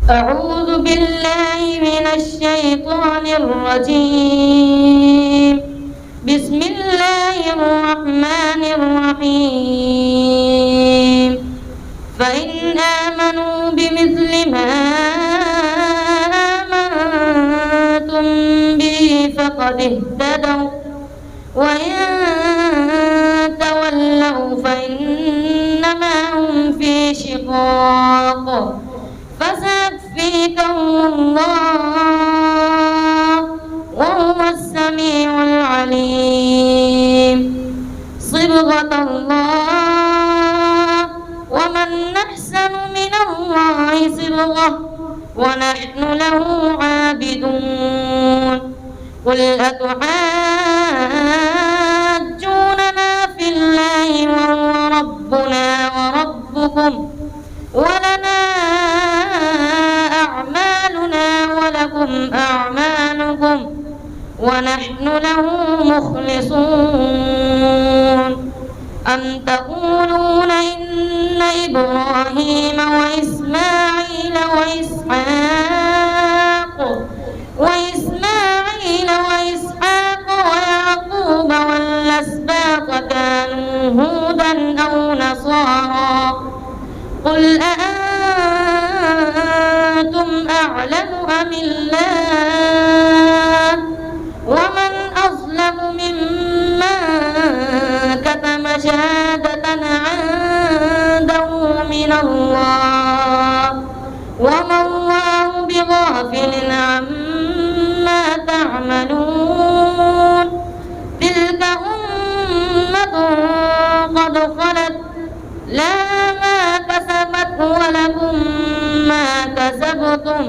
أعوذ بالله من الشيطان الرجيم. بسم الله الرحمن الرحيم. فإن آمنوا بمثل ما آمنتم به فقد اهتدوا وإن تولوا فإنما هم في شقاق فسيكفيكهم الله وهو السميع العليم. صبغة الله ومن أحسن من الله صبغة ونحن له عابدون. قل أتحاجوننا في الله وهو ربنا وربكم ولنا أعمالنا ولكم أعمالكم ونحن له مخلصون. أم تقولون إن إبراهيم وإسماعيل وإسحاق ويعقوب والأسباط كانوا هودا أو نصارى قل أأنتم أعلم أم الله ومن أظلم ممن كتم شهادة عنده من الله وما الله بغافل عما تعملون. تلك أمة قد خلت لها ما كسبت ولكم ما كسبتم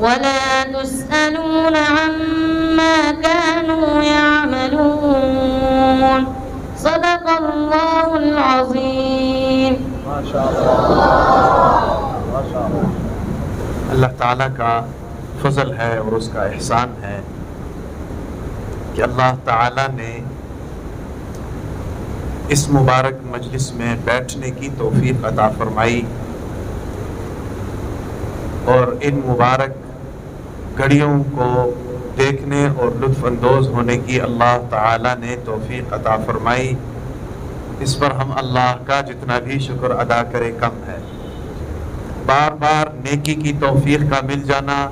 ولا تسألون عما كانوا يعملون. صدق الله العظيم. ما شاء اللہ، ما شاء اللہ۔ اللہ تعالیٰ کا فضل ہے اور اس کا احسان ہے کہ اللہ تعالیٰ نے اس مبارک مجلس میں بیٹھنے کی توفیق عطا فرمائی اور ان مبارک گھڑیوں کو دیکھنے اور لطف اندوز ہونے کی اللہ تعالیٰ نے توفیق عطا فرمائی۔ اس پر ہم اللہ کا جتنا بھی شکر ادا کرے کم ہے۔ بار بار نیکی کی توفیق کا مل جانا،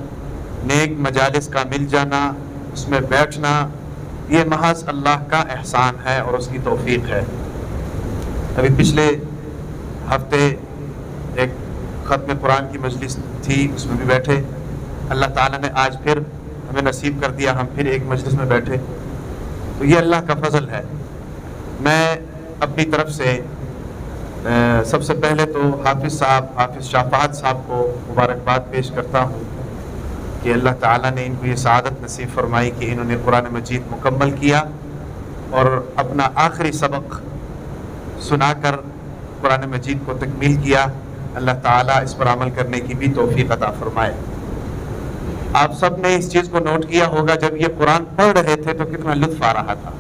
نیک مجالس کا مل جانا، اس میں بیٹھنا، یہ محض اللہ کا احسان ہے اور اس کی توفیق ہے۔ ابھی پچھلے ہفتے ایک ختم قرآن کی مجلس تھی، اس میں بھی بیٹھے۔ اللہ تعالیٰ نے آج پھر ہمیں نصیب کر دیا، ہم پھر ایک مجلس میں بیٹھے، تو یہ اللہ کا فضل ہے۔ میں اپنی طرف سے سب سے پہلے تو حافظ شاہ فہد صاحب کو مبارکباد پیش کرتا ہوں کہ اللہ تعالیٰ نے ان کو یہ سعادت نصیب فرمائی کہ انہوں نے قرآن مجید مکمل کیا اور اپنا آخری سبق سنا کر قرآن مجید کو تکمیل کیا۔ اللہ تعالیٰ اس پر عمل کرنے کی بھی توفیق عطا فرمائے۔ آپ سب نے اس چیز کو نوٹ کیا ہوگا، جب یہ قرآن پڑھ رہے تھے تو کتنا لطف آ رہا تھا۔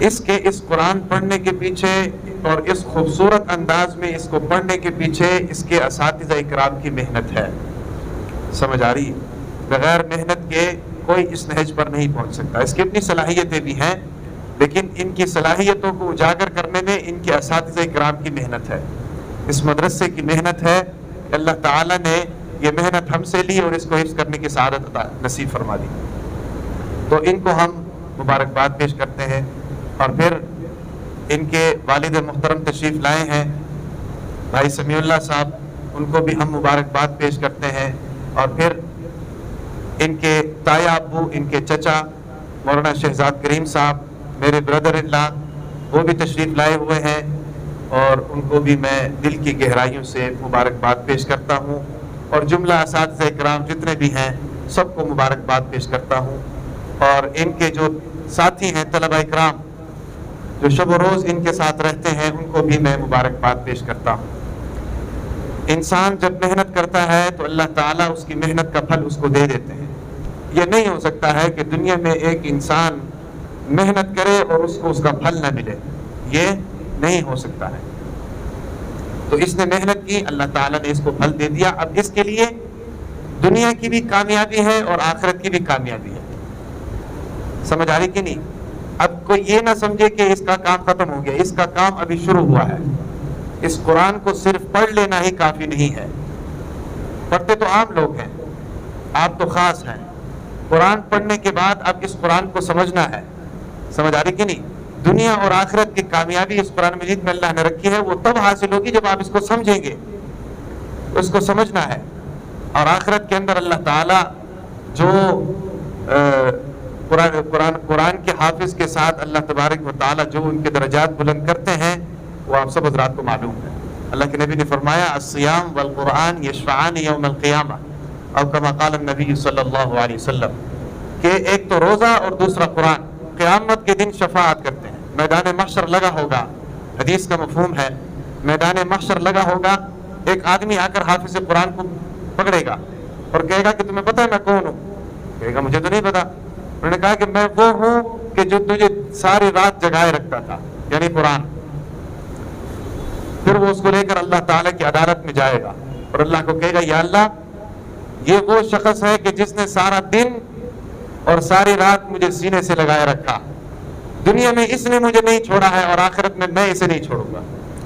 اس قرآن پڑھنے کے پیچھے اور اس خوبصورت انداز میں اس کو پڑھنے کے پیچھے اس کے اساتذہ اکرام کی محنت ہے۔ سمجھ آ رہی ہے؟ بغیر محنت کے کوئی اس نہج پر نہیں پہنچ سکتا۔ اس کی اپنی صلاحیتیں بھی ہیں، لیکن ان کی صلاحیتوں کو اجاگر کرنے میں ان کے اساتذہ اکرام کی محنت ہے، اس مدرسے کی محنت ہے کہ اللہ تعالیٰ نے یہ محنت ہم سے لی اور اس کو حفظ کرنے کی سعادت نصیب فرما دی۔ تو ان کو ہم مبارکباد پیش کرتے ہیں، اور پھر ان کے والد محترم تشریف لائے ہیں بھائی سمیع اللہ صاحب، ان کو بھی ہم مبارکباد پیش کرتے ہیں، اور پھر ان کے تایا ابو، ان کے چچا مولانا شہزاد کریم صاحب میرے بردر اللہ، وہ بھی تشریف لائے ہوئے ہیں، اور ان کو بھی میں دل کی گہرائیوں سے مبارکباد پیش کرتا ہوں، اور جملہ اساتذہ اکرام جتنے بھی ہیں سب کو مبارکباد پیش کرتا ہوں، اور ان کے جو ساتھی ہیں طلبہ اکرام جو شب و روز ان کے ساتھ رہتے ہیں ان کو بھی میں مبارکباد پیش کرتا ہوں۔ انسان جب محنت کرتا ہے تو اللہ تعالیٰ اس کی محنت کا پھل اس کو دے دیتے ہیں۔ یہ نہیں ہو سکتا ہے کہ دنیا میں ایک انسان محنت کرے اور اس کو اس کا پھل نہ ملے، یہ نہیں ہو سکتا ہے۔ تو اس نے محنت کی، اللہ تعالیٰ نے اس کو پھل دے دیا. اب اس کے لیے دنیا کی بھی کامیابی ہے اور آخرت کی بھی کامیابی ہے. سمجھ آ رہی کہ نہیں؟ اب کوئی یہ نہ سمجھے کہ اس کا کام ختم ہو گیا، اس کا کام ابھی شروع ہوا ہے. اس قرآن کو صرف پڑھ لینا ہی کافی نہیں ہے. پڑھتے تو عام لوگ ہیں، آپ تو خاص ہیں. قرآن پڑھنے کے بعد اب اس قرآن کو سمجھنا ہے. سمجھ آ رہی کہ نہیں؟ دنیا اور آخرت کی کامیابی اس قرآن مجید میں اللہ نے رکھی ہے، وہ تب حاصل ہوگی جب آپ اس کو سمجھیں گے. اس کو سمجھنا ہے. اور آخرت کے اندر اللہ تعالیٰ جو قرآن کے حافظ کے ساتھ اللہ تبارک و تعالیٰ جو ان کے درجات بلند کرتے ہیں وہ آپ سب حضرات کو معلوم ہے. اللہ کے نبی نے فرمایا الصیام والقرآن یشفعان یوم القیامہ، اور کما قال النبی صلی اللہ علیہ وسلم، کہ ایک تو روزہ اور دوسرا قرآن قیامت کے دن شفاعت کرتے ہیں. میدان محشر لگا ہوگا، حدیث کا مفہوم ہے، میدان محشر لگا ہوگا، ایک آدمی آ کر حافظ قرآن کو پکڑے گا اور کہے گا کہ تمہیں پتہ ہے میں کون ہوں؟ کہے گا مجھے تو نہیں پتا. انہوں نے کہا کہ میں وہ ہوں کہ جو تجھے ساری رات جگائے رکھتا تھا، یعنی قرآن. پھر وہ اس کو لے کر اللہ تعالیٰ کی عدالت میں جائے گا اور اللہ کو کہے گا یا اللہ یہ وہ شخص ہے کہ جس نے سارا دن اور ساری رات مجھے سینے سے لگائے رکھا. دنیا میں اس نے مجھے نہیں چھوڑا ہے اور آخرت میں میں اسے نہیں چھوڑوں گا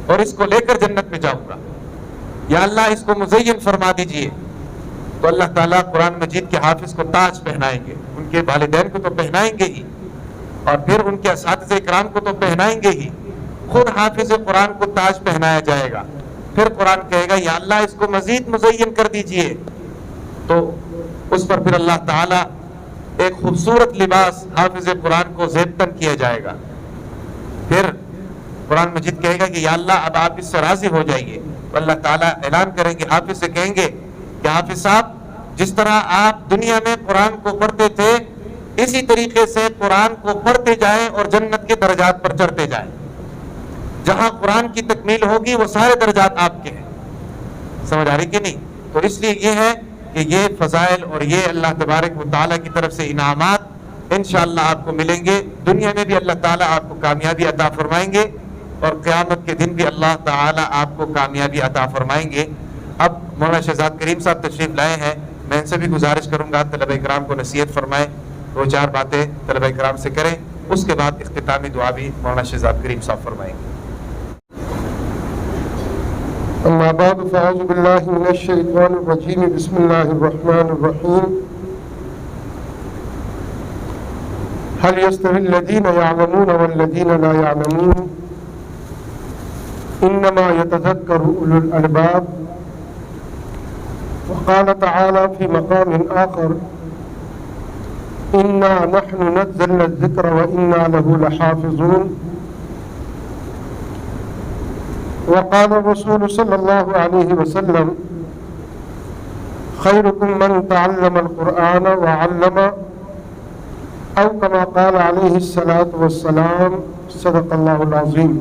اور اس کو لے کر جنت میں جاؤں گا. یا اللہ اس کو مزین فرما دیجئے. تو اللہ تعالیٰ قرآن مجید کے حافظ کو تاج پہنائیں گے. ان کے والدین کو تو پہنائیں گے ہی، اور پھر ان کے اساتذہ کرام کو تو پہنائیں گے ہی. خود حافظ قرآن کو تاج پہنایا جائے گا. پھر قرآن کہے گا یا اللہ اس کو مزید مزین کر دیجئے. تو اس پر پھر اللہ تعالیٰ ایک خوبصورت لباس حافظ قرآن کو زیبتن کیا جائے گا. پھر قرآن مجید کہے گا کہ یا اللہ اب آپ اس سے راضی ہو جائیے. تو اللہ تعالیٰ اعلان کریں گے، حافظ سے کہیں گے کہ حافظ صاحب جس طرح آپ دنیا میں قرآن کو پڑھتے تھے اسی طریقے سے قرآن کو پڑھتے جائیں اور جنت کے درجات پر چڑھتے جائیں. جہاں قرآن کی تکمیل ہوگی وہ سارے درجات آپ کے ہیں. سمجھ آ رہی کہ نہیں؟ تو اس لیے یہ ہے کہ یہ فضائل اور یہ اللہ تبارک و تعالیٰ کی طرف سے انعامات انشاءاللہ آپ کو ملیں گے. دنیا میں بھی اللہ تعالیٰ آپ کو کامیابی عطا فرمائیں گے اور قیامت کے دن بھی اللہ تعالیٰ آپ کو کامیابی عطا فرمائیں گے. اب مولانا شہزاد کریم صاحب تشریف لائے ہیں. میں ان سے بھی گزارش کروں گا طلبہ کرام کو نصیحت فرمائیں، 2-4 باتیں طلبہ کرام سے کریں. اس کے بعد اختتامی دعا بھی مولانا شہزاد کریم صاحب فرمائیں گے. اما بعد فاعوذ باللہ من الشیطان الرجیم بسم اللہ الرحمن الرحیم. هل يستوي الذين يعلمون والذين لا يعلمون انما يتذكر اولو الالباب. وقال تعالى في مقام آخر إنا نحن نزلنا الذكر وإنا له لحافظون. وقال الرسول صلى الله عليه وسلم خيركم من تعلم القرآن وعلم، أو كما قال عليه الصلاة والسلام. صدق الله العظيم.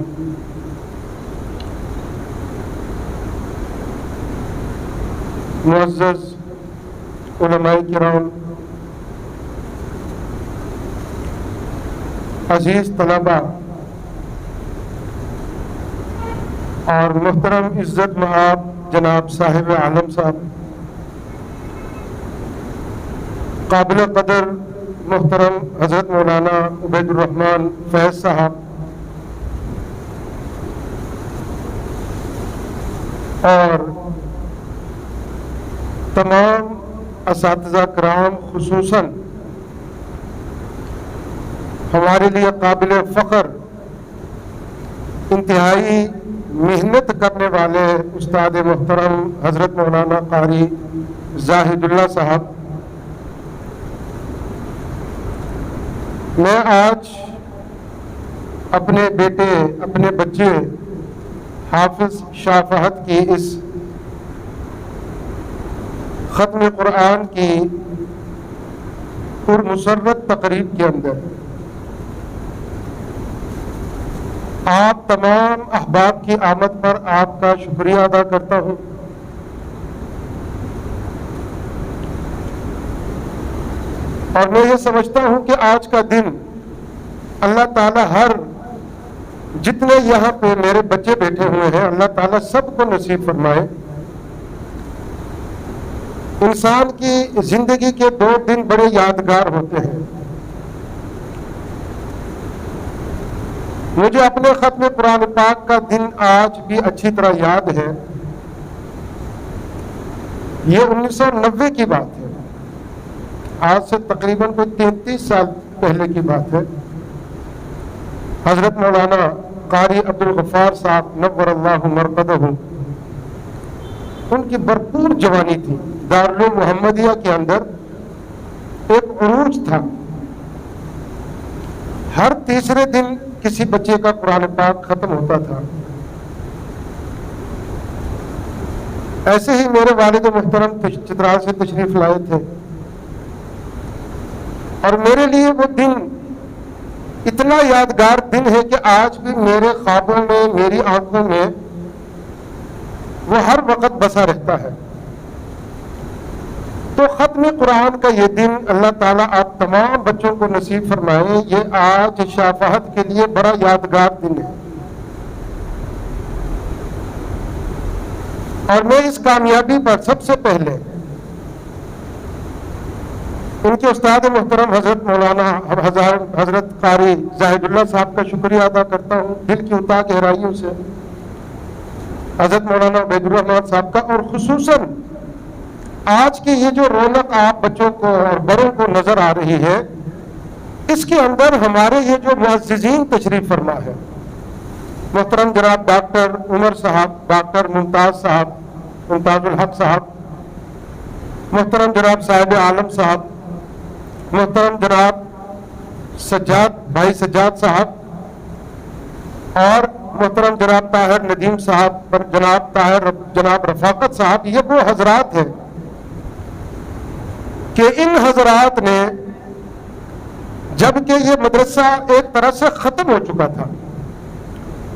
معزز علماء کرام، عزیز طلبہ اور محترم عزت مآب جناب صاحب عالم صاحب، قابل قدر محترم حضرت مولانا عبید الرحمن فیض صاحب، اور تمام اساتذہ کرام، خصوصاً ہمارے لیے قابل فخر انتہائی محنت کرنے والے استاد محترم حضرت مولانا قاری زاہد اللہ صاحب. میں آج اپنے بیٹے، اپنے بچے حافظ شاہ فہد کی اس ختم قرآن کی پرمسرت تقریب کے اندر آپ تمام احباب کی آمد پر آپ کا شکریہ ادا کرتا ہوں. اور میں یہ سمجھتا ہوں کہ آج کا دن اللہ تعالی ہر جتنے یہاں پہ میرے بچے بیٹھے ہوئے ہیں اللہ تعالیٰ سب کو نصیب فرمائے. انسان کی زندگی کے 2 دن بڑے یادگار ہوتے ہیں. مجھے اپنے ختم قرآن پاک کا دن آج بھی اچھی طرح یاد ہے. یہ 1990 کی بات ہے. آج سے تقریباً کوئی 33 سال پہلے کی بات ہے. حضرت مولانا قاری عبدالغفار صاحب نور اللہ مرقدہ، ان کی بھرپور جوانی تھی. دارالعلوم محمدیہ کے اندر ایک عروج تھا. ہر تیسرے دن کسی بچے کا قرآن پاک ختم ہوتا تھا. ایسے ہی میرے والد محترم چترال سے تشریف لائے تھے اور میرے لیے وہ دن اتنا یادگار دن ہے کہ آج بھی میرے خوابوں میں، میری آنکھوں میں وہ ہر وقت بسا رہتا ہے. تو ختم قرآن کا یہ دن اللہ تعالیٰ آپ تمام بچوں کو نصیب فرمائے. یہ آج شفاعت کے لیے بڑا یادگار دن ہے. اور میں اس کامیابی پر سب سے پہلے ان کے استاد محترم حضرت مولانا حضرت قاری زاہد اللہ صاحب کا شکریہ ادا کرتا ہوں دل کی اتھا گہرائیوں سے. حضرت مولانا عبید الرحمان صاحب کا، اور خصوصاً آج کی یہ جو رونق آپ بچوں کو اور بڑوں کو نظر آ رہی ہے، اس کے اندر ہمارے یہ جو معززین تشریف فرما ہے، محترم جناب ڈاکٹر عمر صاحب، ڈاکٹر ممتاز صاحب، ممتاز الحق صاحب، محترم جناب صاحب عالم صاحب، محترم جناب سجاد بھائی سجاد صاحب، اور محترم جناب طاہر ندیم صاحب، جناب رفاقت صاحب. یہ وہ حضرات ہیں کہ ان حضرات نے، جبکہ یہ مدرسہ ایک طرح سے ختم ہو چکا تھا،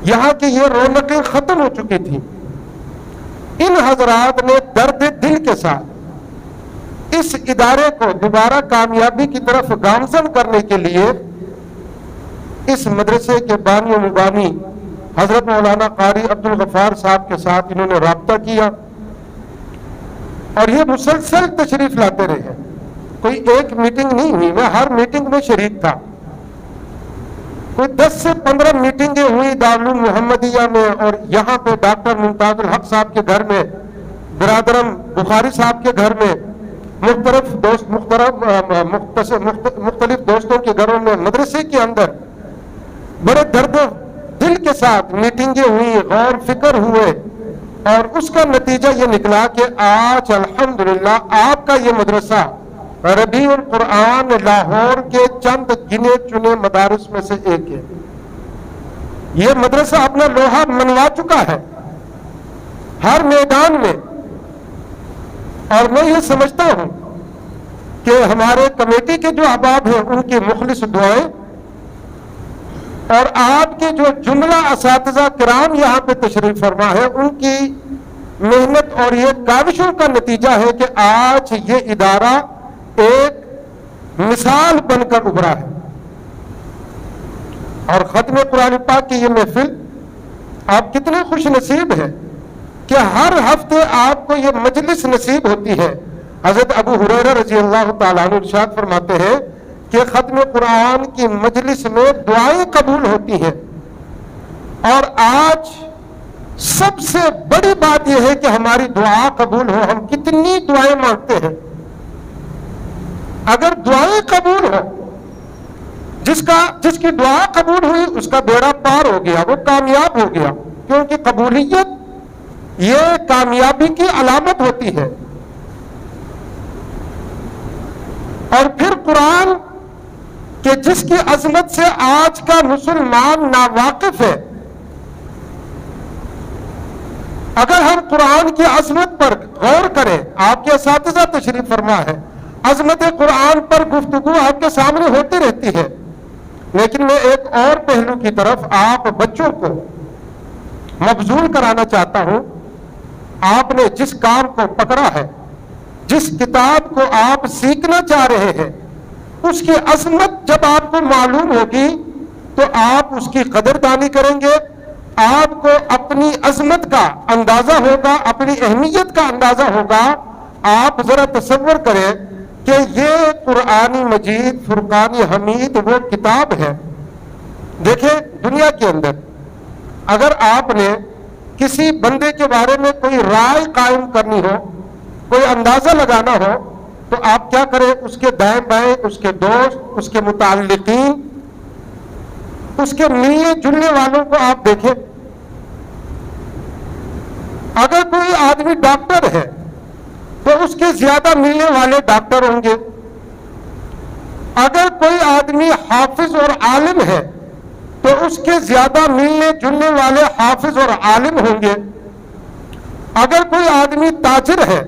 یہاں کی یہ رونقیں ختم ہو چکی تھیں، ان حضرات نے درد دل کے ساتھ اس ادارے کو دوبارہ کامیابی کی طرف گامزن کرنے کے لیے اس مدرسے کے بانی و مبانی حضرت مولانا قاری عبدالغفار صاحب کے ساتھ انہوں نے رابطہ کیا اور یہ مسلسل تشریف لاتے رہے. کوئی ایک میٹنگ نہیں ہوئی، میں ہر میٹنگ میں شریک تھا. کوئی 10 سے 15 میٹنگیں ہوئی دارالعلوم محمدیہ میں، اور یہاں پہ ڈاکٹر ممتاز الحق صاحب کے گھر میں، برادرم بخاری صاحب کے گھر میں، مختلف دوستوں کے گھروں میں، مدرسے کے اندر بڑے درد دل کے ساتھ میٹنگیں ہوئی، غور فکر ہوئے، اور اس کا نتیجہ یہ نکلا کہ آج الحمدللہ آپ کا یہ مدرسہ ربیع القرآن لاہور کے چند گنے چنے مدارس میں سے ایک ہے. یہ مدرسہ اپنا لوہا منوا چکا ہے ہر میدان میں. اور میں یہ سمجھتا ہوں کہ ہمارے کمیٹی کے جو احباب ہیں ان کی مخلص دعائیں اور آپ کے جو جملہ اساتذہ کرام یہاں پہ تشریف فرما ہے ان کی محنت اور یہ کاوشوں کا نتیجہ ہے کہ آج یہ ادارہ ایک مثال بن کر ابھرا ہے. اور ختم قرآن پاک کی یہ محفل، آپ کتنے خوش نصیب ہیں کہ ہر ہفتے آپ کو یہ مجلس نصیب ہوتی ہے. حضرت ابو ہریرہ رضی اللہ تعالیٰ عنہ ارشاد فرماتے ہیں کہ ختم قرآن کی مجلس میں دعائیں قبول ہوتی ہیں، اور آج سب سے بڑی بات یہ ہے کہ ہماری دعا قبول ہو. ہم کتنی دعائیں مانگتے ہیں، اگر دعائیں قبول ہو، جس کی دعا قبول ہوئی اس کا بیڑا پار ہو گیا، وہ کامیاب ہو گیا، کیونکہ قبولیت یہ کامیابی کی علامت ہوتی ہے. اور پھر قرآن کہ جس کی عظمت سے آج کا مسلمان ناواقف ہے، اگر ہم قرآن کی عظمت پر غور کریں، آپ کے اساتذہ تشریف فرما ہے، عظمت قرآن پر گفتگو آپ کے سامنے ہوتی رہتی ہے، لیکن میں ایک اور پہلو کی طرف آپ بچوں کو مبذول کرانا چاہتا ہوں. آپ نے جس کام کو پکڑا ہے، جس کتاب کو آپ سیکھنا چاہ رہے ہیں، اس کی عظمت جب آپ کو معلوم ہوگی تو آپ اس کی قدردانی کریں گے، آپ کو اپنی عظمت کا اندازہ ہوگا، اپنی اہمیت کا اندازہ ہوگا۔ آپ ذرا تصور کریں کہ یہ قرآن مجید فرقان حمید وہ کتاب ہے۔ دیکھیں دنیا کے اندر اگر آپ نے کسی بندے کے بارے میں کوئی رائے قائم کرنی ہو، کوئی اندازہ لگانا ہو، تو آپ کیا کریں؟ اس کے دائیں بائیں اس کے دوست، اس کے متعلقین، اس کے ملنے جلنے والوں کو آپ دیکھیں۔ اگر کوئی آدمی ڈاکٹر ہے تو اس کے زیادہ ملنے والے ڈاکٹر ہوں گے۔ اگر کوئی آدمی حافظ اور عالم ہے تو اس کے زیادہ ملنے جلنے والے حافظ اور عالم ہوں گے۔ اگر کوئی آدمی تاجر ہے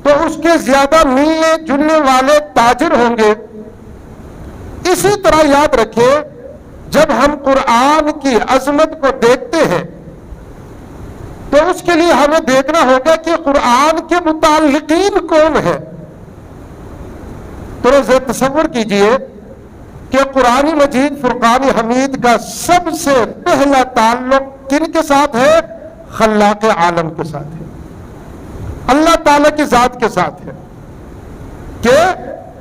تو اس کے زیادہ ملنے جلنے والے تاجر ہوں گے۔ اسی طرح یاد رکھیں، جب ہم قرآن کی عظمت کو دیکھتے ہیں تو اس کے لیے ہمیں دیکھنا ہوگا کہ قرآن کے متعلقین کون ہیں۔ تو ذرا تصور کیجئے کہ قرآن مجید فرقان حمید کا سب سے پہلا تعلق کن کے ساتھ ہے؟ خلاق عالم کے ساتھ ہے، اللہ تعالیٰ کی ذات کے ساتھ ہے کہ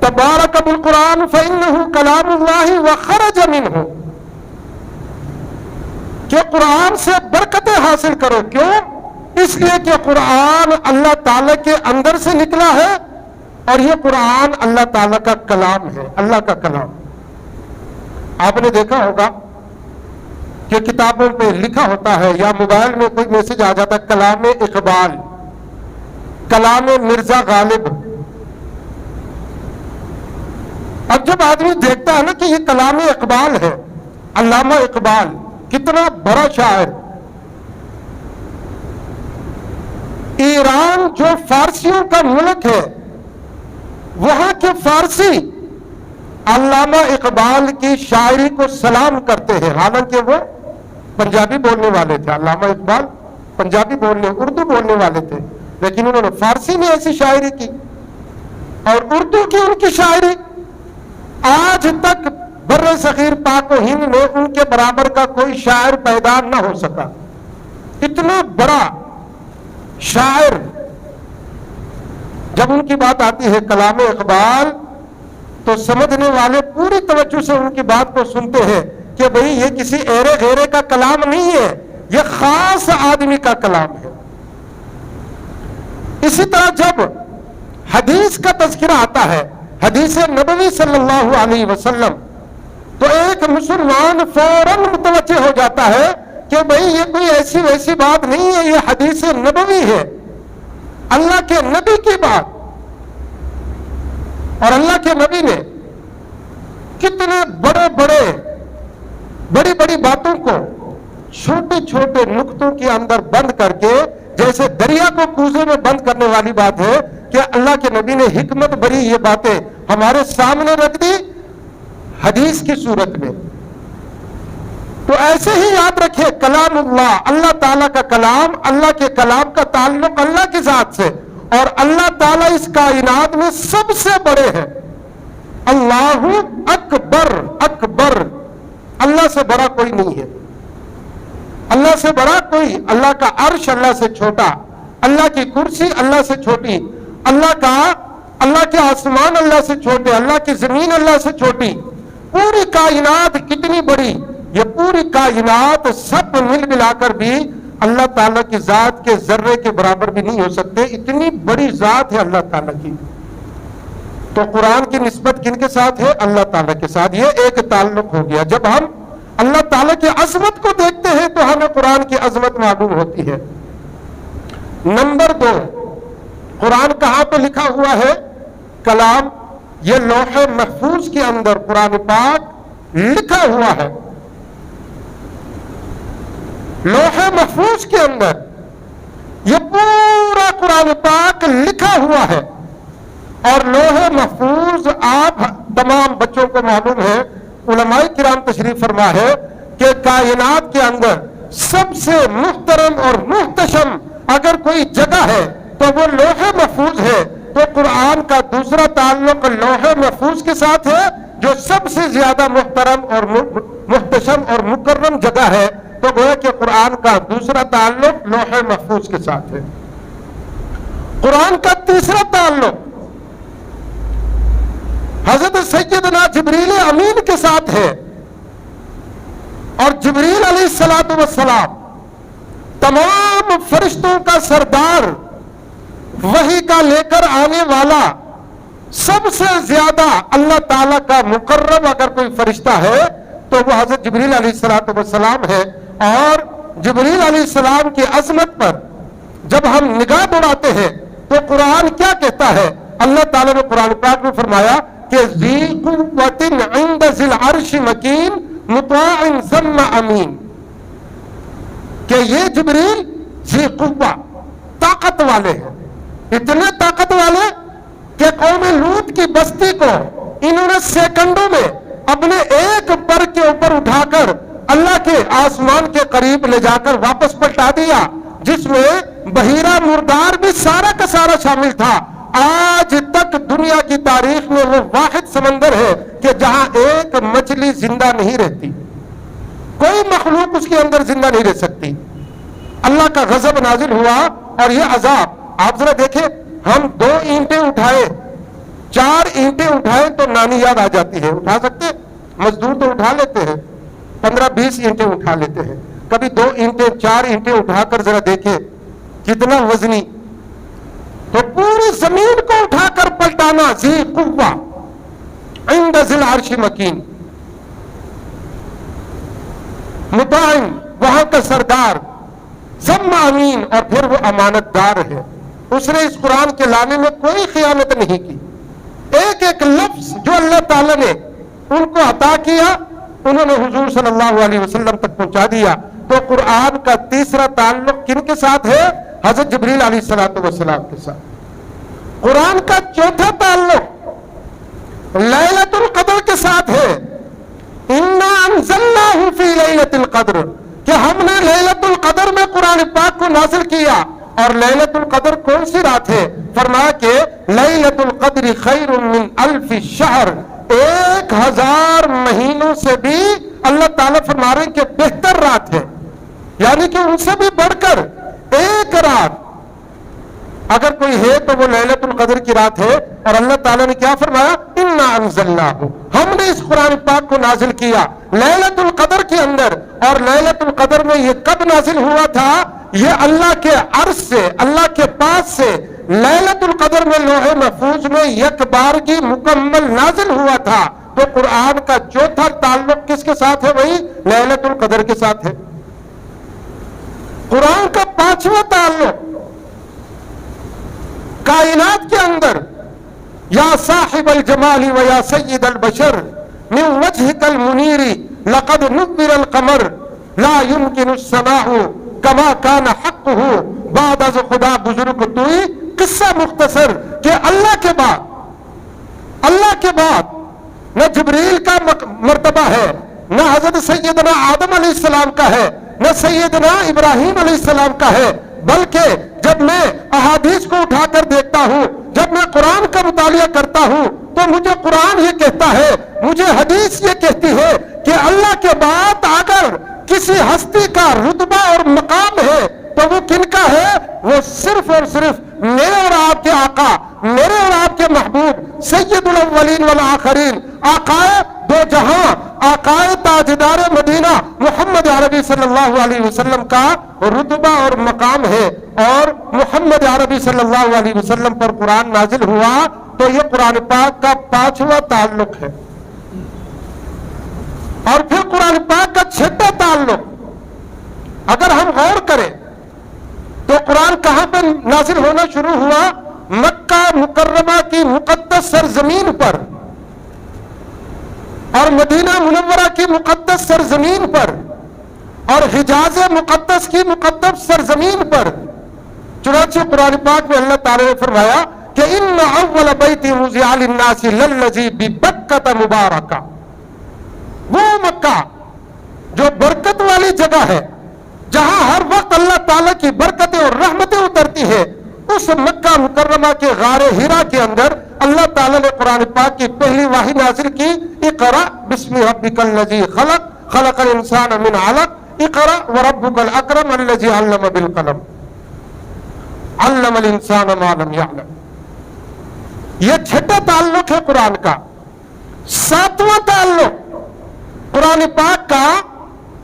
تبارک بالقرآن فإنہ کلام اللہ وخرج منہ، کہ قرآن سے برکتیں حاصل کرو۔ کیوں؟ اس لیے کہ قرآن اللہ تعالیٰ کے اندر سے نکلا ہے اور یہ قرآن اللہ تعالیٰ کا کلام ہے، اللہ کا کلام۔ آپ نے دیکھا ہوگا کہ کتابوں پہ لکھا ہوتا ہے یا موبائل میں کوئی میسج آ جاتا ہے، کلام اقبال، کلام مرزا غالب۔ اب جب آدمی دیکھتا ہے نا کہ یہ کلام اقبال ہے، علامہ اقبال کتنا بڑا شاعر، ایران جو فارسیوں کا ملک ہے وہاں کے فارسی علامہ اقبال کی شاعری کو سلام کرتے ہیں، حالانکہ وہ پنجابی بولنے والے تھے۔ علامہ اقبال پنجابی اردو بولنے والے تھے، لیکن انہوں نے فارسی میں ایسی شاعری کی، اور اردو کی ان کی شاعری آج تک بر صغیر پاک و ہند میں ان کے برابر کا کوئی شاعر پیدا نہ ہو سکا۔ اتنا بڑا شاعر، جب ان کی بات آتی ہے کلام اقبال تو سمجھنے والے پوری توجہ سے ان کی بات کو سنتے ہیں کہ بھئی یہ کسی ایرے غیرے کا کلام نہیں ہے، یہ خاص آدمی کا کلام ہے۔ اسی طرح جب حدیث کا تذکرہ آتا ہے، حدیث نبوی صلی اللہ علیہ وسلم، تو ایک مسلمان فوراً متوجہ ہو جاتا ہے کہ بھئی یہ کوئی ایسی ویسی بات نہیں ہے، یہ حدیث نبوی ہے، اللہ کے نبی کی بات۔ اور اللہ کے نبی نے کتنے بڑی بڑی باتوں کو چھوٹے چھوٹے نقطوں کے اندر بند کر کے، جیسے دریا کو کوزے میں بند کرنے والی بات ہے کہ اللہ کے نبی نے حکمت بری یہ باتیں ہمارے سامنے رکھ دی حدیث کی صورت میں۔ تو ایسے ہی یاد رکھے کلام اللہ، اللہ تعالیٰ کا کلام، اللہ کے کلام کا تعلق اللہ کی ذات سے، اور اللہ تعالیٰ اس کائنات میں سب سے بڑے ہیں۔ اللہ اکبر، اکبر، اللہ سے بڑا کوئی نہیں ہے، اللہ سے بڑا کوئی، اللہ کا عرش اللہ سے چھوٹا، اللہ کی کرسی اللہ سے چھوٹی، اللہ کے آسمان اللہ سے چھوٹے، اللہ کی زمین اللہ سے چھوٹی، پوری کائنات کتنی بڑی، یہ پوری کائنات سب مل ملا کر بھی اللہ تعالیٰ کی ذات کے ذرے کے برابر بھی نہیں ہو سکتے، اتنی بڑی ذات ہے اللہ تعالیٰ کی۔ تو قرآن کی نسبت کن کے ساتھ ہے؟ اللہ تعالیٰ کے ساتھ، یہ ایک تعلق ہو گیا۔ جب ہم اللہ تعالیٰ کی عظمت کو دیکھتے ہیں تو ہمیں قرآن کی عظمت معلوم ہوتی ہے۔ نمبر 2، قرآن کہاں پہ لکھا ہوا ہے؟ کلام، یہ لوح محفوظ کے اندر قرآن پاک لکھا ہوا ہے، لوح محفوظ کے اندر یہ پورا قرآن پاک لکھا ہوا ہے۔ اور لوح محفوظ آپ تمام بچوں کو معلوم ہے، علماء کرام تشریف فرما ہے کہ کائنات کے اندر سب سے محترم اور محتشم اگر کوئی جگہ ہے تو وہ لوح محفوظ ہے۔ تو قرآن کا دوسرا تعلق لوح محفوظ کے ساتھ ہے، جو سب سے زیادہ محترم اور محتشم اور مکرم جگہ ہے، تو گویا کہ قرآن کا دوسرا تعلق لوح محفوظ کے ساتھ ہے۔ قرآن کا تیسرا تعلق حضرت سیدنا جبریل امین کے ساتھ ہے، اور جبریل علیہ السلام تمام فرشتوں کا سردار، وحی کا لے کر آنے والا، سب سے زیادہ اللہ تعالیٰ کا مقرب اگر کوئی فرشتہ ہے تو وہ حضرت جبریل علیہ السلام ہے۔ اور جبریل علیہ السلام کی عظمت پر جب ہم نگاہ دوڑاتے ہیں تو قرآن کیا کہتا ہے؟ اللہ تعالیٰ نے قرآن پاک میں فرمایا کہ ذی قوۃ عند ذی العرش مکین مطاع ثم امین، کہ یہ جبریل ذی قوہ، طاقت والے ہیں، اتنے طاقت والے کہ قوم لوط کی بستی کو انہوں نے سیکنڈوں میں اپنے ایک پر کے اوپر اٹھا کر اللہ کے آسمان کے قریب لے جا کر واپس پلٹا دیا، جس میں بحیرہ مردار بھی سارا کا سارا شامل تھا۔ آج تک دنیا کی تاریخ میں وہ واحد سمندر ہے کہ جہاں ایک مچھلی زندہ نہیں رہتی، کوئی مخلوق اس کے اندر زندہ نہیں رہ سکتی۔ اللہ کا غضب نازل ہوا اور یہ عذاب، آپ ذرا دیکھیں، ہم 2 اینٹیں اٹھائے، 4 اینٹیں اٹھائے تو نانی یاد آ جاتی ہے، اٹھا سکتے؟ مزدور تو اٹھا لیتے ہیں، 15-20 اینٹیں اٹھا لیتے ہیں، کبھی 2 اینٹیں 4 اینٹیں اٹھا کر ذرا دیکھیں کتنا وزنی، تو پوری زمین کو اٹھا کر پلٹانا۔ ذی قوہ عند ذی العرش مکین، مطاع، وہاں کا سردار، ثم امین، اور پھر وہ امانت دار ہے۔ اس نے اس قرآن کے لانے میں کوئی خیانت نہیں کی، ایک ایک لفظ جو اللہ تعالیٰ نے ان کو عطا کیا انہوں نے حضور صلی اللہ علیہ وسلم تک پہنچا دیا۔ تو قرآن کا تیسرا تعلق کن کے ساتھ ہے؟ حضرت جبریل علیہ السلام کے ساتھ۔ قرآن کا چوتھا تعلق لیلۃ القدر کے ساتھ ہے، انا انزلناہ فی لیلۃ القدر، کہ ہم نے لیلۃ القدر میں قرآن پاک کو نازل کیا۔ اور لیلۃ القدر کون سی رات ہے؟ فرمایا کہ لیلۃ القدر خیر من 1000 شہر، 1000 مہینوں سے بھی اللہ تعالیٰ فرما رہے ہیں کہ بہتر رات ہے، یعنی کہ ان سے بھی بڑھ کر ایک رات اگر کوئی ہے تو وہ لیلۃ القدر کی رات ہے۔ اور اللہ تعالیٰ نے کیا فرمایا؟ انا انزلناہ، ہم نے اس قرآن پاک کو نازل کیا لیلۃ القدر کے اندر۔ اور لیلۃ القدر میں یہ کب نازل ہوا تھا؟ یہ اللہ کے عرش سے، اللہ کے پاس سے لیلۃ القدر میں لوح محفوظ میں یک بارگی مکمل نازل ہوا تھا۔ تو قرآن کا چوتھا تعلق کس کے ساتھ ہے؟ وہی لیلۃ القدر کے ساتھ ہے۔ قرآن کا 5واں تعلق کائنات کے اندر، یا صاحب الجمال و یا سید البشر من وجهك المنیر لقد نور القمر لا يمكن السماع کما کان حقہ بعد از خدا بزرگ توئی۔ قصہ مختصر کہ اللہ کے بعد نہ جبریل کا مرتبہ ہے، نہ حضرت سیدنا آدم علیہ السلام کا ہے، نہ سیدنا ابراہیم علیہ السلام کا ہے، بلکہ جب میں احادیث کو اٹھا کر دیکھتا ہوں، جب میں قرآن کا مطالعہ کرتا ہوں تو مجھے قرآن یہ کہتا ہے، مجھے حدیث یہ کہتی ہے کہ اللہ کے بعد اگر کسی ہستی کا رتبہ اور مقام ہے تو وہ کن کا ہے؟ وہ صرف اور صرف میرے اور آپ کے آقا، میرے اور آپ کے محبوب سید الاولین والآخرین، آقائے دو جہاں، آقائے تاجدار مدینہ محمد عربی صلی اللہ علیہ وسلم کا رتبہ اور مقام ہے۔ اور محمد عربی صلی اللہ علیہ وسلم پر قرآن نازل ہوا تو یہ قرآن پاک کا 5واں تعلق ہے۔ اور پھر قرآن پاک کا 6واں تعلق اگر ہم غور کریں تو قرآن کہاں پر نازل ہونا شروع ہوا؟ مکہ مکرمہ کی مقدس سرزمین پر اور مدینہ منورہ کی مقدس سرزمین پر اور حجاز مقدس کی مقدس سرزمین پر۔ چنانچہ قرآن پاک میں اللہ تعالی نے فرمایا کہ ان اول بیت وضع للناس للذی ببکۃ مبارکہ، وہ مکہ جو برکت والی جگہ ہے، جہاں ہر وقت اللہ تعالیٰ کی برکتیں اور رحمتیں اترتی ہیں، اس مکہ مکرمہ کے غار ہرا کے اندر اللہ تعالیٰ نے قرآن پاک کی پہلی وحی نازل کی، اقرأ بسم ربک الذی خلق خلق الانسان من علق اقرأ وربک الاکرم الذی علم بالقلم علم الانسان ما لم یعلم۔ یہ چھٹا تعلق ہے قرآن کا۔ ساتواں تعلق قرآن پاک کا،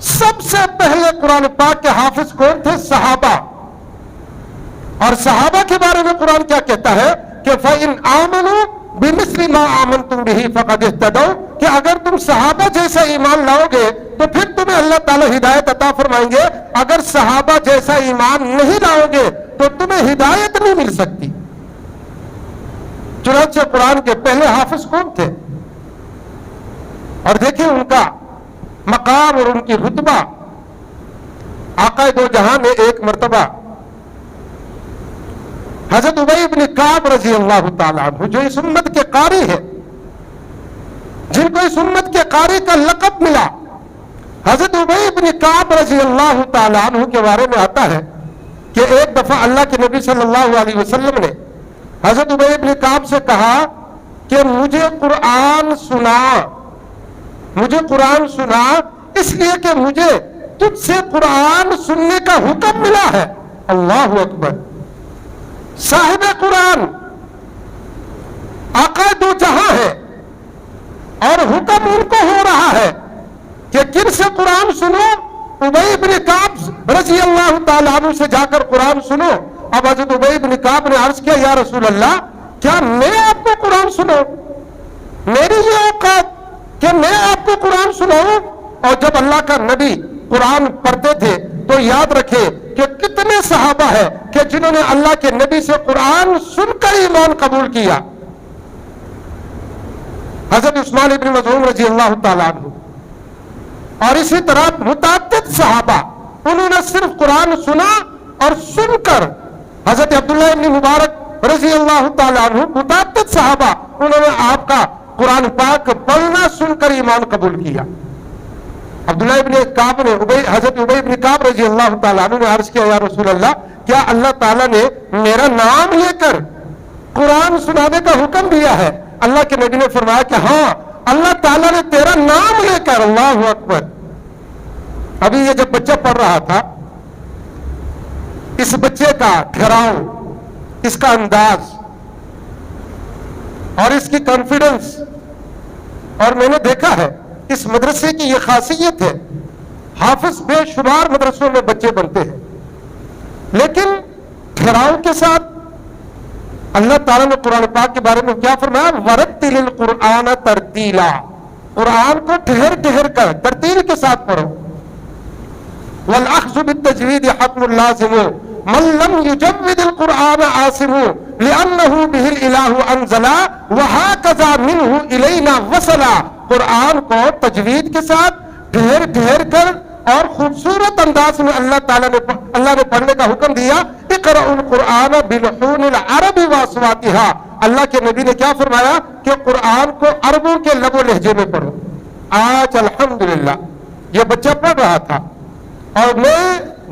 سب سے پہلے قرآن پاک کے حافظ کون تھے؟ صحابہ۔ اور صحابہ کے بارے میں قرآن کیا کہتا ہے کہ فَإِنْ آمَنُوا بِمِثْلِ مَا آمَنْتُمْ بِهِ فَقَدِ اهْتَدَوْا، کہ اگر تم صحابہ جیسا ایمان لاؤ گے تو پھر تمہیں اللہ تعالیٰ ہدایت عطا فرمائیں گے۔ اگر صحابہ جیسا ایمان نہیں لاؤ گے تو تمہیں ہدایت نہیں مل سکتی۔ چنانچہ قرآن کے پہلے حافظ کون تھے؟ اور دیکھیں ان کا مقام اور ان کی رتبہ۔ آقا دو جہاں نے ایک مرتبہ حضرت ابی بن کعب رضی اللہ تعالیٰ عنہ، جو اس امت کے قاری ہے، جن کو اس امت کے قاری کا لقب ملا، حضرت ابی بن کعب رضی اللہ تعالیٰ عنہ کے بارے میں آتا ہے کہ ایک دفعہ اللہ کے نبی صلی اللہ علیہ وسلم نے حضرت ابی بن کعب سے کہا کہ مجھے قرآن سنا اس لیے کہ مجھے تجھ سے قرآن سننے کا حکم ملا ہے۔ اللہ اکبر! صاحب قرآن آقا دو جہاں ہے اور حکم ان کو ہو رہا ہے کہ کن سے قرآن سنو؟ ابی بن کعب رضی اللہ تعالیٰ عنہ سے جا کر قرآن سنو۔ اب حضرت ابی بن کعب نے عرض کیا، یا رسول اللہ، کیا میں آپ کو قرآن سناؤں؟ میری یہ اوقات کہ میں آپ کو قرآن سناؤں؟ اور جب اللہ کا نبی قرآن پڑھتے تھے تو یاد رکھے کہ کتنے صحابہ ہیں کہ جنہوں نے اللہ کے نبی سے قرآن سن کر ایمان قبول کیا۔ حضرت عثمان ابن مظعون رضی اللہ تعالیٰ عنہ اور اسی طرح متعدد صحابہ، انہوں نے صرف قرآن سنا اور سن کر، حضرت عبداللہ ابن مبارک رضی اللہ تعالیٰ عنہ، متعدد صحابہ، انہوں نے آپ کا قرآن پاک پڑھنا سن کر ایمان قبول کیا۔ عبداللہ ابن کعب نے حضرت ابی ابن کعب رضی اللہ تعالیٰ عنہ نے عرض کیا، یا رسول اللہ، کیا اللہ تعالیٰ نے میرا نام لے کر قرآن سنانے کا حکم دیا ہے؟ اللہ کے نبی نے فرمایا کہ ہاں، اللہ تعالیٰ نے تیرا نام لے کر۔ اللہ اکبر! ابھی یہ جب بچہ پڑھ رہا تھا، اس بچے کا ٹھہراؤ، اس کا انداز اور اس کی کانفیڈنس، اور میں نے دیکھا ہے اس مدرسے کی یہ خاصیت ہے، حافظ بے شمار مدرسوں میں بچے بنتے ہیں، لیکن ٹھہراؤ کے ساتھ اللہ تعالیٰ نے قرآن پاک کے بارے میں کیا فرمایا؟ وَرَتِّلِ الْقُرْآنَ تَرْتِيلًا، قرآن کو ٹھہر ٹھہر کر ترتیل کے ساتھ پڑھو۔ وَالْأَخْذُ بِالتَّجْوِيدِ حَتْمٌ لَازِمٌ مَنْ لَمْ يُجَوِّدِ الْقُرْآنَ عَاصِمٌ لِأَنَّهُ بِهِ الْإِلَٰهُ أَنزَلَ وَهَكَذَا مِنْهُ إِلَيْنَا وَصَلَ۔ قرآن کو تجوید کے ساتھ ٹھہر ٹھہر کر اور خوبصورت انداز میں اللہ نے پڑھنے کا حکم دیا۔ اقرأوا القرآن بلحون العرب واصواتها، اللہ کے نبی نے کیا فرمایا کہ قرآن کو عربوں کے لب و لہجے میں پڑھو۔ آج الحمدللہ یہ بچہ پڑھ رہا تھا اور میں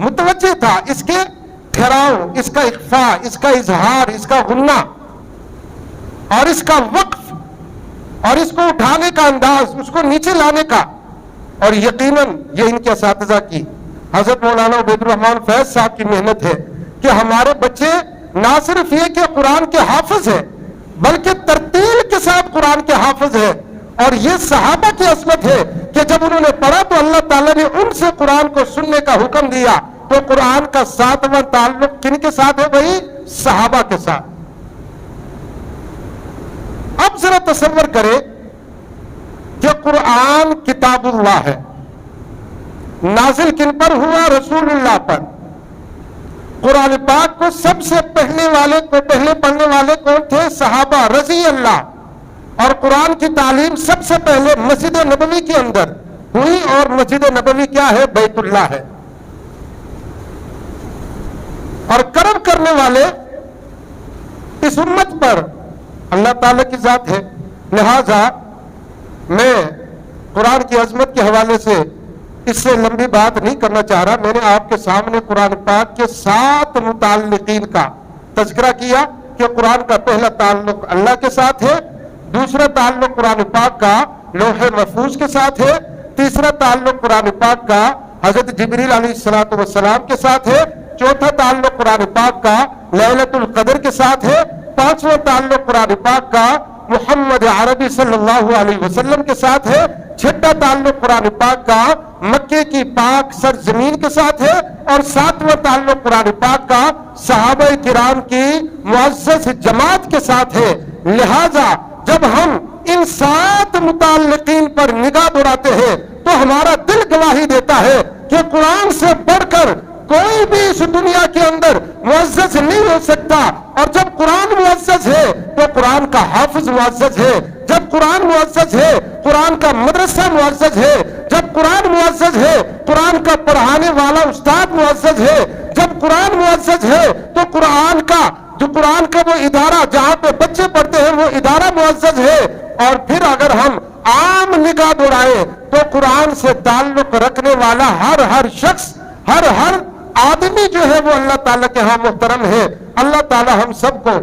متوجہ تھا اس کے ٹھہراؤ، اس کا اخفاء، اس کا اظہار، اس کا غنہ اور اس کا وقف اور اس کو اٹھانے کا انداز، اس کو نیچے لانے کا۔ اور یقیناً یہ ان کے اساتذہ کی، حضرت مولانا عبید الرحمان فیض صاحب کی محنت ہے کہ ہمارے بچے نہ صرف یہ کہ قرآن کے حافظ ہیں بلکہ ترتیل کے ساتھ قرآن کے حافظ ہیں۔ اور یہ صحابہ کی عظمت ہے کہ جب انہوں نے پڑھا تو اللہ تعالیٰ نے ان سے قرآن کو سننے کا حکم دیا۔ تو قرآن کا ساتواں تعلق کن کے ساتھ ہے بھائی؟ صحابہ کے ساتھ۔ اب ذرا تصور کرے کہ قرآن کتاب اللہ ہے، نازل کن پر ہوا؟ رسول اللہ پر۔ قرآن پاک کو سب سے پہلے پڑھنے والے کون تھے؟ صحابہ رضی اللہ۔ اور قرآن کی تعلیم سب سے پہلے مسجد نبوی کے اندر ہوئی، اور مسجد نبوی کیا ہے؟ بیت اللہ ہے۔ اور کرم کرنے والے اس امت پر اللہ تعالیٰ کی ذات ہے۔ لہذا میں قرآن کی عظمت کے حوالے سے اس سے لمبی بات نہیں کرنا چاہ رہا۔ میں نے آپ کے سامنے قرآن پاک کے 7 متعلقین کا تذکرہ کیا، کہ قرآن کا پہلا تعلق اللہ کے ساتھ ہے، دوسرا تعلق قرآن پاک کا لوح محفوظ کے ساتھ ہے، تیسرا تعلق قرآن پاک کا حضرت جبریل علیہ السلام کے ساتھ ہے، چوتھا تعلق قرآن پاک کا لیلۃ القدر کے ساتھ ہے، پانچواں تعلق قرآن پاک کا محمد عربی صلی اللہ علیہ وسلم کے ساتھ ہے، چھٹا تعلق قرآن پاک کا مکے کی پاک سرزمین کے ساتھ ہے، اور ساتواں تعلق قرآن پاک کا صحابہ کرام کی معزز جماعت کے ساتھ ہے۔ لہذا جب ہم ان 7 متعلقین پر نگاہ دوڑاتے ہیں تو ہمارا دل گواہی دیتا ہے کہ قرآن سے بڑھ کر کوئی بھی اس دنیا کے اندر معزز نہیں ہو سکتا، اور جب قرآن معزز ہے تو قرآن کا حافظ معزز ہے، جب قرآن معزز ہے قرآن کا مدرسہ معزز ہے، جب قرآن معزز ہے قرآن کا پڑھانے والا استاد معزز ہے، جب قرآن معزز ہے تو قرآن کا وہ ادارہ جہاں پہ بچے پڑھتے ہیں وہ ادارہ معزز ہے۔ اور پھر اگر ہم عام نگاہ دوڑائیں تو قرآن سے تعلق رکھنے والا ہر شخص، ہر آدمی جو ہے وہ اللہ تعالیٰ کے ہاں محترم ہے۔ اللہ تعالیٰ ہم سب کو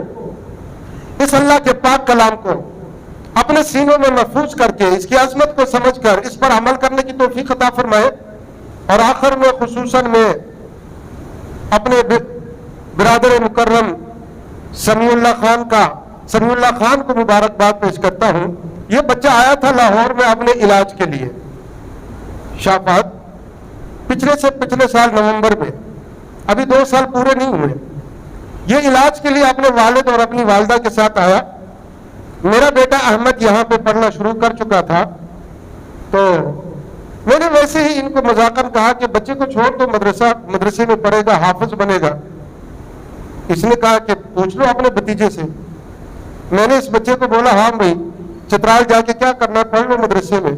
اس اللہ کے پاک کلام کو اپنے سینوں میں محفوظ کر کے اس کی عظمت کو سمجھ کر اس پر عمل کرنے کی توفیق عطا فرمائے۔ اور آخر میں خصوصاً میں اپنے برادر مکرم سمیع اللہ خان کو مبارکباد پیش کرتا ہوں۔ یہ بچہ آیا تھا لاہور میں اپنے علاج کے لیے شافعت، پچھلے سال نومبر میں، ابھی 2 سال پورے نہیں ہوئے۔ یہ علاج کے لیے اپنے والد اور اپنی والدہ کے ساتھ آیا۔ میرا بیٹا احمد یہاں پہ پڑھنا شروع کر چکا تھا، تو میں نے ویسے ہی ان کو مذاقاً کہا کہ بچے کو چھوڑ تو مدرسے میں پڑھے گا، حافظ بنے گا۔ اس نے کہا کہ پوچھ لو اپنے بھتیجے سے۔ میں نے اس بچے کو بولا ہاں بھائی چترال جا کے کیا کرنا، پڑھ لو مدرسے میں۔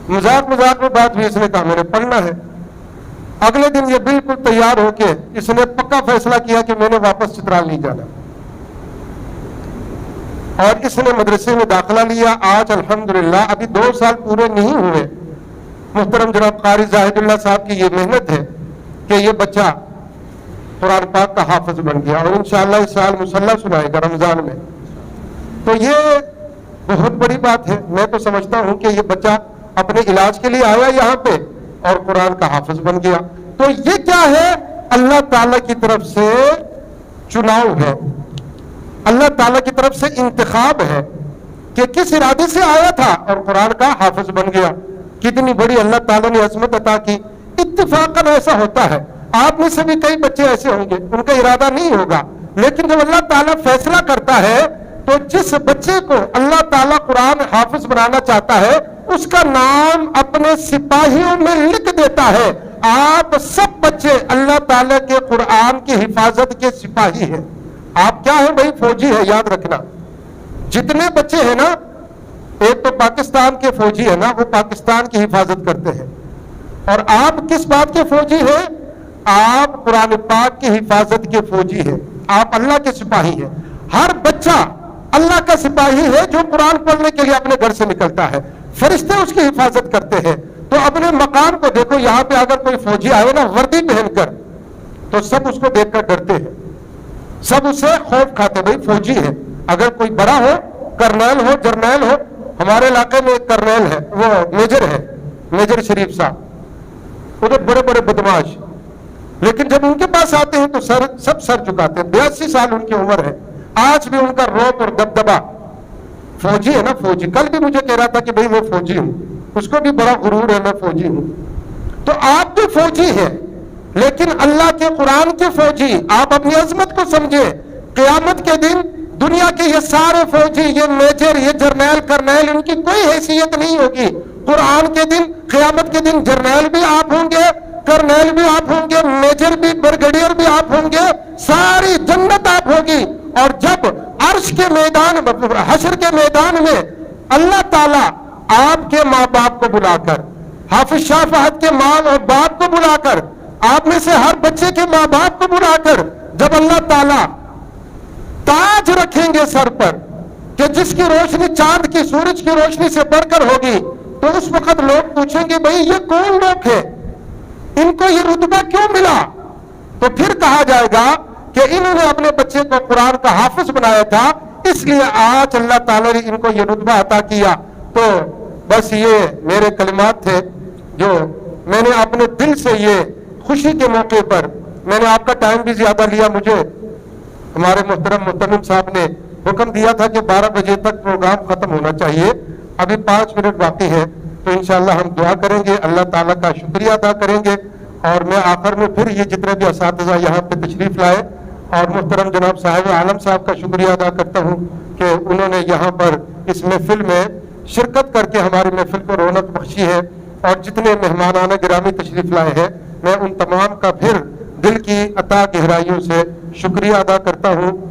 مذاق میں بات ہوئی، اس نے کہا میں نے پڑھنا ہے۔ اگلے دن یہ بالکل تیار ہو کے اس نے پکا فیصلہ کیا کہ میں نے واپس چترال نہیں جانا، اور اس نے مدرسے میں داخلہ لیا۔ آج الحمدللہ ابھی 2 سال پورے نہیں ہوئے، محترم جناب قاری زاہد اللہ صاحب کی یہ محنت ہے کہ یہ بچہ قرآن پاک کا حافظ بن گیا، اور انشاءاللہ اس سال مصلی سنائے گا رمضان میں۔ تو یہ بہت بڑی بات ہے۔ میں تو سمجھتا ہوں کہ یہ بچہ اپنے علاج کے لیے آیا یہاں پہ اور قرآن کا حافظ بن گیا۔ تو یہ کیا ہے؟ اللہ تعالیٰ کی طرف سے چناؤ ہے، اللہ تعالیٰ کی طرف سے انتخاب ہے کہ کس ارادے سے آیا تھا اور قرآن کا حافظ بن گیا۔ کتنی بڑی اللہ تعالیٰ نے عظمت عطا کی۔ اتفاقاً ایسا ہوتا ہے، آپ میں سے بھی کئی بچے ایسے ہوں گے ان کا ارادہ نہیں ہوگا، لیکن جب اللہ تعالیٰ فیصلہ کرتا ہے تو جس بچے کو اللہ تعالیٰ قرآن حافظ بنانا چاہتا ہے اس کا نام اپنے سپاہیوں میں لکھ دیتا ہے۔ آپ سب بچے اللہ تعالیٰ کے قرآن کی حفاظت کے سپاہی ہیں۔ آپ کیا ہیں بھائی؟ فوجی ہے، یاد رکھنا۔ جتنے بچے ہیں نا، ایک تو پاکستان کے فوجی ہے نا، وہ پاکستان کی حفاظت کرتے ہیں، اور آپ کس بات کے فوجی ہیں؟ آپ قرآن پاک کی حفاظت کے فوجی ہیں، آپ اللہ کے سپاہی ہیں۔ ہر بچہ اللہ کا سپاہی ہے جو قرآن پڑھنے کے لیے اپنے گھر سے نکلتا ہے، فرشتے اس کی حفاظت کرتے ہیں۔ تو اپنے مقام کو دیکھو، یہاں پہ اگر کوئی فوجی آئے نا وردی پہن کر تو سب اس کو دیکھ کر ڈرتے ہیں، سب اسے خوف کھاتے، بھائی فوجی ہے۔ اگر کوئی بڑا ہو، کرنیل ہو، جرنیل ہو، ہمارے علاقے میں ایک کرنیل ہے، وہ میجر ہے، میجر شریف صاحب، ادھر بڑے بڑے بدماش، لیکن جب ان کے پاس آتے ہیں تو سب سر چکاتے ہیں۔ 82 سال ان کی عمر ہے، آج بھی ان کا روپ اور دبدبا۔ فوجی ہے نا، فوجی۔ کل بھی مجھے کہہ رہا تھا کہ بھئی میں فوجی ہوں، اس کو بھی بڑا غرور ہے میں فوجی ہوں۔ تو آپ بھی فوجی ہیں، لیکن اللہ کے قرآن کے فوجی۔ آپ اپنی عظمت کو سمجھیں، قیامت کے دن دنیا کے یہ سارے فوجی، یہ میجر، یہ جرنیل، کرنیل، ان کی کوئی حیثیت نہیں ہوگی۔ قرآن کے دن، قیامت کے دن جرنیل بھی آپ ہوں گے، کرنیل بھی آپ ہوں گے، میجر بھی، بریگیڈیئر بھی آپ ہوں گے، ساری جنت آپ ہوگی۔ اور جب عرش کے میدان، حشر کے میدان میں اللہ تعالیٰ آپ کے ماں باپ کو بلا کر، حافظ شاہ فہد کے ماں اور باپ کو بلا کر، آپ میں سے ہر بچے کے ماں باپ کو بلا کر جب اللہ تعالیٰ تاج رکھیں گے سر پر کہ جس کی روشنی چاند کی، سورج کی روشنی سے بڑھ کر ہوگی، تو اس وقت لوگ پوچھیں گے بھئی یہ کون لوگ ہیں، ان کو یہ رتبہ کیوں ملا؟ تو پھر کہا جائے گا کہ انہوں نے اپنے بچے کو قرآن کا حافظ بنایا تھا، اس لیے آج اللہ تعالیٰ نے ان کو یہ رتبہ عطا کیا۔ تو بس یہ میرے کلمات تھے جو میں نے اپنے دل سے یہ خوشی کے موقع پر، میں نے آپ کا ٹائم بھی زیادہ لیا، مجھے ہمارے محترم متمم صاحب نے حکم دیا تھا کہ 12 بجے تک پروگرام ختم ہونا چاہیے، ابھی 5 منٹ باقی ہے، تو انشاءاللہ ہم دعا کریں گے، اللہ تعالیٰ کا شکریہ ادا کریں گے۔ اور میں آخر میں پھر یہ جتنے بھی اساتذہ یہاں پہ تشریف لائے اور محترم جناب صاحب عالم صاحب کا شکریہ ادا کرتا ہوں کہ انہوں نے یہاں پر اس محفل میں شرکت کر کے ہماری محفل کو رونق بخشی ہے، اور جتنے مہمانان گرامی تشریف لائے ہیں میں ان تمام کا پھر دل کی عطا گہرائیوں سے شکریہ ادا کرتا ہوں۔